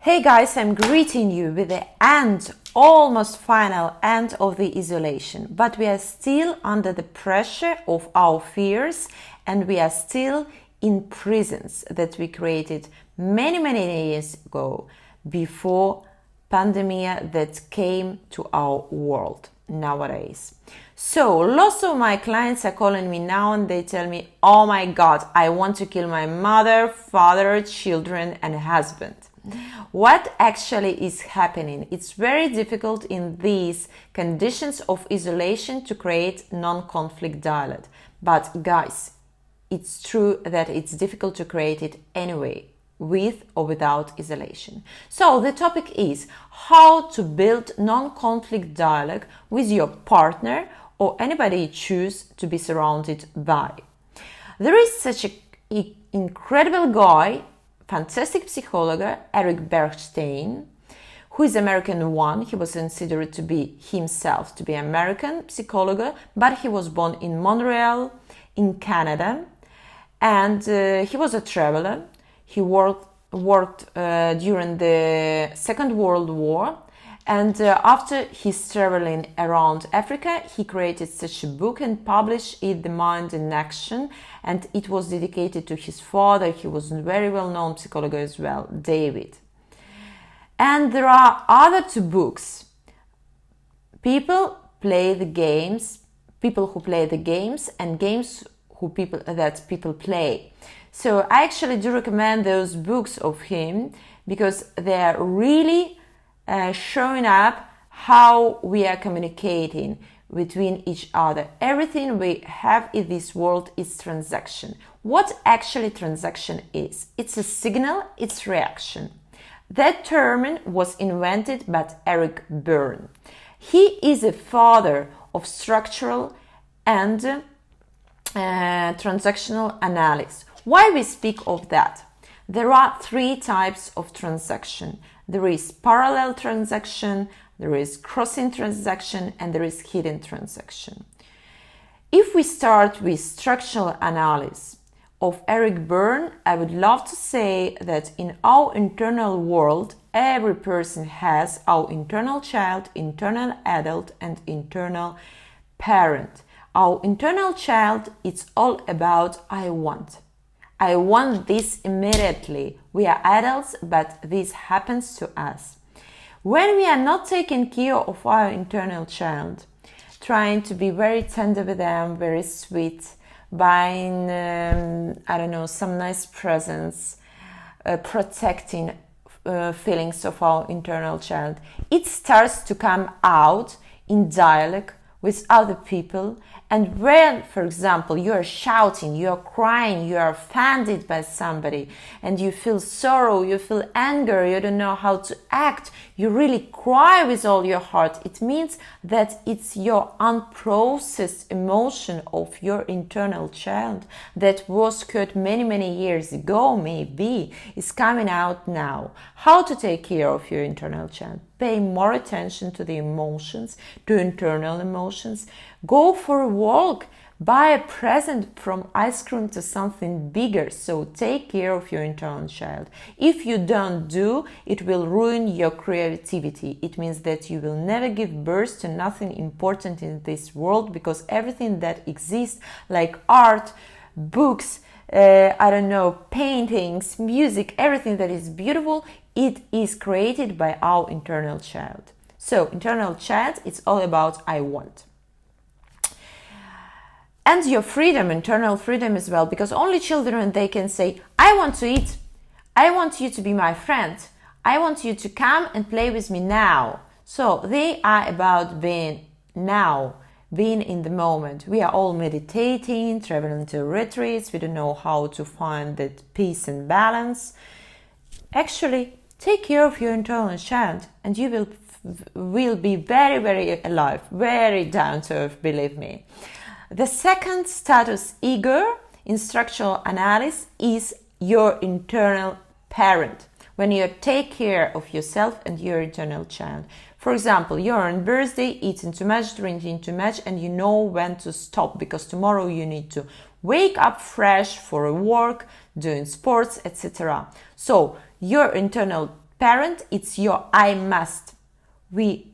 Hey guys, I'm greeting you with the end, almost final end of the isolation, but we are still under the pressure of our fears and we are still in prisons that we created many years ago before pandemic that came to our world nowadays. So lots of my clients are calling me now and they tell me, oh my God, I want to kill my mother, father, children and husband. What actually is happening? It's very difficult in these conditions of isolation to create non-conflict dialogue. But guys, it's true that it's difficult to create it anyway, with or without isolation. So the topic is how to build non-conflict dialogue with your partner or anybody you choose to be surrounded by. There is such an incredible guy, fantastic psychologist, Eric Bernstein, who is American one. He was considered to be himself to be American psychologist, but he was born in Montreal, in Canada, and he was a traveler. He worked during the Second World War, and after his traveling around Africa, he created such a book and published it, The Mind in Action, and it was dedicated to his father. He was a very well-known psychologist as well, David. And there are other two books. People who play the games and games that people play. So I actually do recommend those books of him because they are really showing up how we are communicating between each other. Everything we have in this world is transaction. What actually transaction is? It's a signal, it's reaction. That term was invented by Eric Berne. He is a father of structural and transactional analysis. Why we speak of that? There are three types of transaction. There is parallel transaction, there is crossing transaction, and there is hidden transaction. If we start with structural analysis of Eric Berne, I would love to say that in our internal world, every person has our internal child, internal adult, and internal parent. Our internal child, it's all about I want. I want this immediately. We are adults, but this happens to us. When we are not taking care of our internal child, trying to be very tender with them, very sweet, buying, some nice presents, protecting feelings of our internal child, it starts to come out in dialogue with other people. And when, for example, you are shouting, you are crying, you are offended by somebody, and you feel sorrow, you feel anger, you don't know how to act, you really cry with all your heart, it means that it's your unprocessed emotion of your internal child that was hurt many years ago, maybe, is coming out now. How to take care of your internal child? Pay more attention to the emotions, to internal emotions. Go for a walk, buy a present from ice cream to something bigger. So take care of your internal child. If you don't do, it will ruin your creativity. It means that you will never give birth to nothing important in this world, because everything that exists, like art, books, paintings, music, everything that is beautiful, it is created by our internal child. So internal child, it's all about I want. And your freedom, internal freedom as well, because only children, they can say, I want to eat. I want you to be my friend. I want you to come and play with me now. So they are about being now, being in the moment. We are all meditating, traveling to retreats. We don't know how to find that peace and balance. Actually, take care of your internal child and you will be very alive, very down to earth, believe me. The second status ego in structural analysis is your internal parent. When you take care of yourself and your internal child. For example, you're on birthday, eating too much, drinking too much, and you know when to stop because tomorrow you need to wake up fresh for a work, doing sports, etc. So your internal Parent, it's your I must. We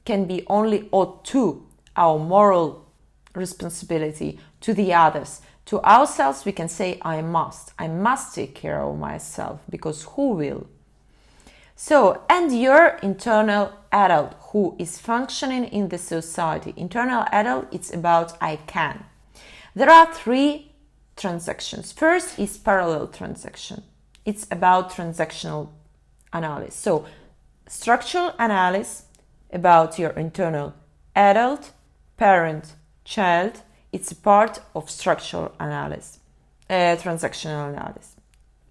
can be only ought to, our moral responsibility to the others. To ourselves, we can say, I must take care of myself, because who will? So, and your internal adult who is functioning in the society. Internal adult, it's about I can. There are 3 transactions. First is parallel transaction. It's about transactional analysis. So, structural analysis about your internal adult, parent, child. It's a part of structural analysis, transactional analysis.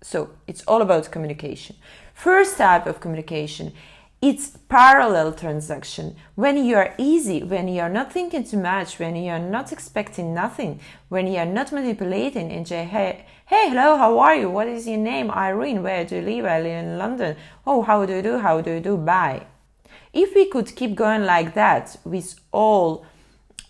So it's all about communication. First type of communication, it's parallel transaction. When you are easy, when you are not thinking too much, when you are not expecting nothing, when you are not manipulating and say, hey, hello, how are you? What is your name? Irene, where do you live? I live in London. Oh, how do you do? How do you do? Bye. If we could keep going like that with all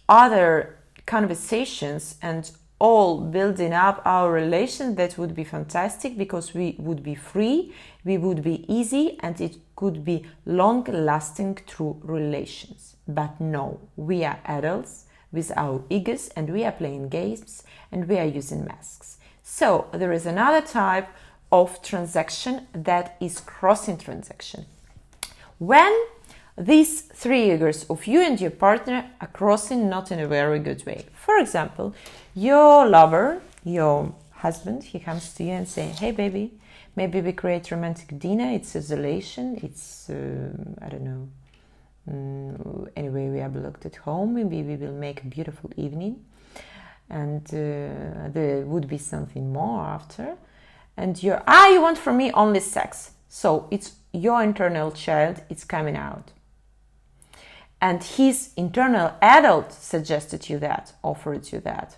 other conversations and all building up our relation, that would be fantastic, because we would be free, we would be easy, and it could be long-lasting true relations. But no, we are adults with our egos, and we are playing games, and we are using masks. So there is another type of transaction that is crossing transaction. When these 3 egos of you and your partner are crossing not in a very good way. For example, your lover, your husband, he comes to you and says, hey baby, maybe we create romantic dinner, it's isolation, it's, I don't know, anyway, we are blocked at home, maybe we will make a beautiful evening, and there would be something more after, and you want from me only sex. So it's your internal child, it's coming out. And his internal adult suggested you that, offered you that.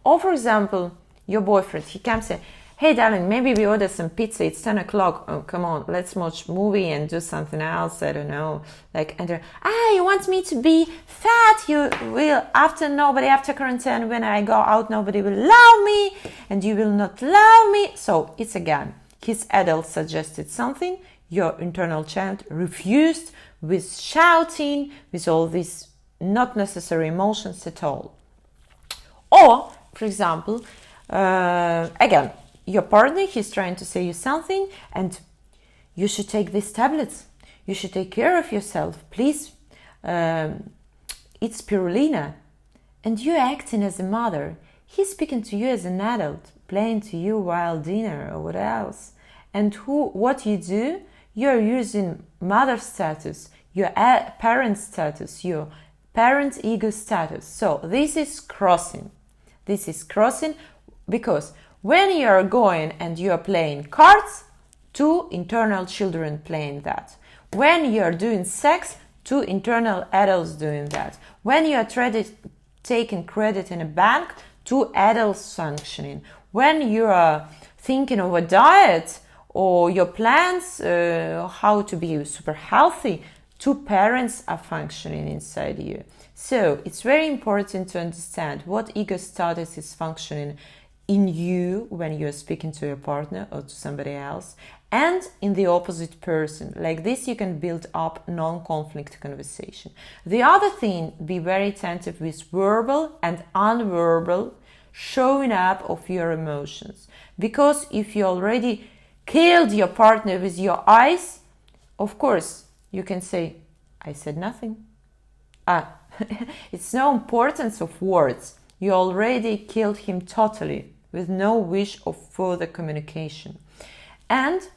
Or for example, your boyfriend, he comes and says, hey darling, maybe we order some pizza, it's 10 o'clock, oh come on, let's watch movie and do something else, I don't know. Like, and you want me to be fat, you will, after quarantine, when I go out, nobody will love me, and you will not love me. So it's again, his adult suggested something, your internal child refused, with shouting, with all these not necessary emotions at all. Or, for example, again, your partner, he's trying to say you something, and you should take these tablets. You should take care of yourself, please. It's spirulina. And you're acting as a mother. He's speaking to you as an adult, playing to you while dinner or what else. And what you do, you're using mother status, your parent status, your parent ego status. So this is crossing. This is crossing because when you are going and you are playing cards, 2 internal children playing that. When you are doing sex, 2 internal adults doing that. When you are taking credit in a bank, 2 adults functioning. When you are thinking of a diet, or your plans, how to be super healthy, 2 parents are functioning inside you. So it's very important to understand what ego status is functioning in you when you're speaking to your partner or to somebody else, and in the opposite person. Like this, you can build up non-conflict conversation. The other thing, be very attentive with verbal and unverbal showing up of your emotions. Because if you already killed your partner with your eyes, of course, you can say, I said nothing. It's no importance of words. You already killed him totally with no wish of further communication. And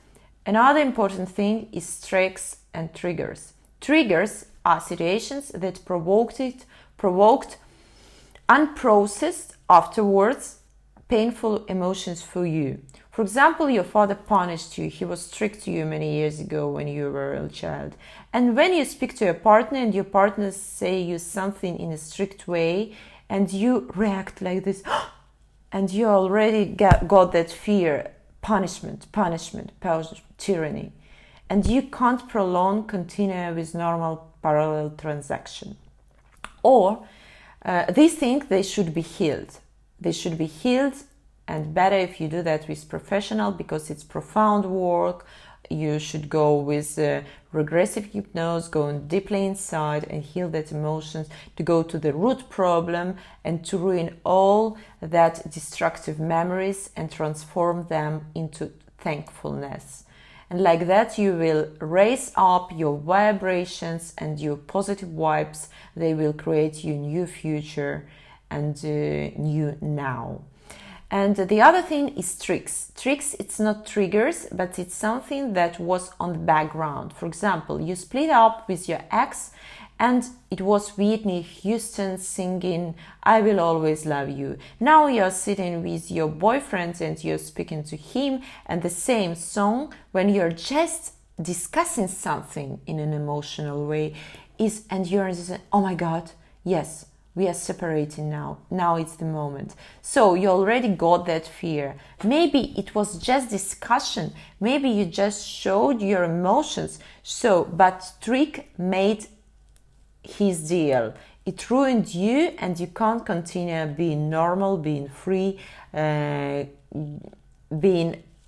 another important thing is tricks and triggers. Triggers are situations that provoked unprocessed afterwards painful emotions for you. For example, your father punished you. He was strict to you many years ago when you were a child. And when you speak to your partner and your partner say you something in a strict way and you react like this, and you already got that fear, punishment, tyranny. And you can't continue with normal parallel transaction. Or these things, they should be healed. They should be healed, and better if you do that with professional, because it's profound work. you should go with regressive hypnosis, going deeply inside and heal that emotions, to go to the root problem and to ruin all that destructive memories and transform them into thankfulness. And like that, you will raise up your vibrations and your positive vibes. They will create you a new future and new now. And the other thing is tricks. Tricks, it's not triggers, but it's something that was on the background. For example, you split up with your ex and it was Whitney Houston singing I Will Always Love You. Now you're sitting with your boyfriend and you're speaking to him, and the same song, when you're just discussing something in an emotional way, and you're saying, oh my God, yes, we are separating now. Now it's the moment. So you already got that fear. Maybe it was just discussion. Maybe you just showed your emotions. But trick made his deal. It ruined you, and you can't continue being normal, being free, being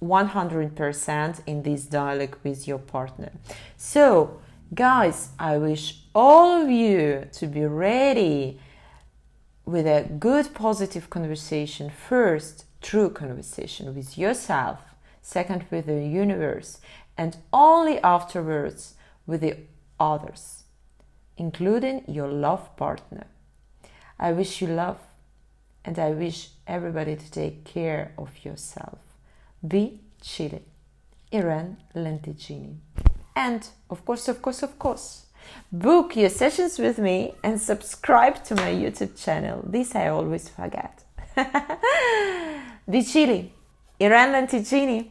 100% in this dialogue with your partner. So, guys, I wish all of you to be ready with a good positive conversation. First, true conversation with yourself. Second, with the universe. And only afterwards with the others, including your love partner. I wish you love, and I wish everybody to take care of yourself. Be chilly. Irene Lentiggini. And of course, book your sessions with me and subscribe to my YouTube channel. This I always forget. Be chilly. Irene Lentiggini.